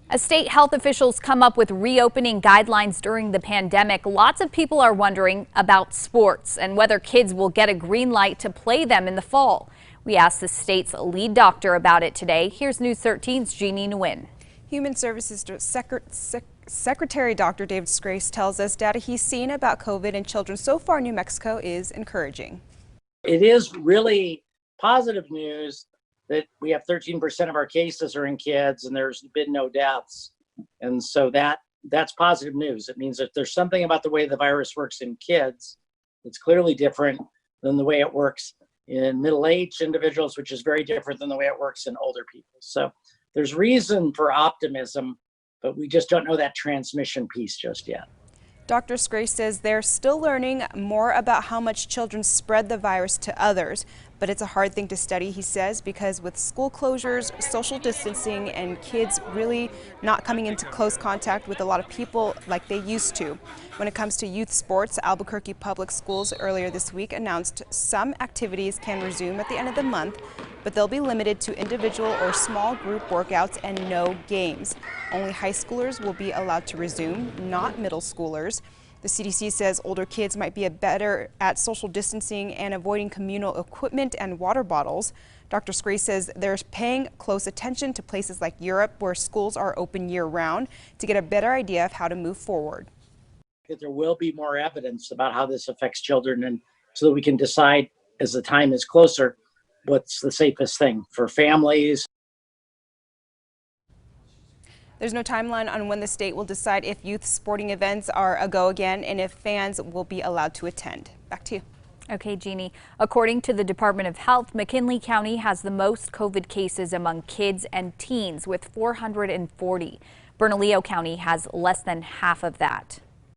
As state health officials come up with reopening guidelines during the pandemic, lots of people are wondering about sports and whether kids will get a green light to play them in the fall. We asked the state's lead doctor about it today. Here's News 13's Jeannie Nguyen. Human Services Secretary Dr. David Grace tells us data he's seen about COVID in children so far in New Mexico is encouraging. It is really positive news that we have 13% of our cases are in kids and there's been no deaths. And so that's positive news. It means that there's something about the way the virus works in kids that's clearly different than the way it works in middle-aged individuals, which is very different than the way it works in older people. So there's reason for optimism, but we just don't know that transmission piece just yet. Dr. Grace says they're still learning more about how much children spread the virus to others, but it's a hard thing to study, he says, because with school closures, social distancing, and kids really not coming into close contact with a lot of people like they used to. When it comes to youth sports, Albuquerque Public Schools earlier this week announced some activities can resume at the end of the month, but they'll be limited to individual or small group workouts and no games. Only high schoolers will be allowed to resume, not middle schoolers. The CDC says older kids might be better at social distancing and avoiding communal equipment and water bottles. Dr. Grace says they're paying close attention to places like Europe, where schools are open year-round, to get a better idea of how to move forward. There will be more evidence about how this affects children, and so that we can decide as the time is closer what's the safest thing for families. There's no timeline on when the state will decide if youth sporting events are a go again and if fans will be allowed to attend. Back to you. Okay, Jeannie. According to the Department of Health, McKinley County has the most COVID cases among kids and teens with 440. Bernalillo County has less than half of that.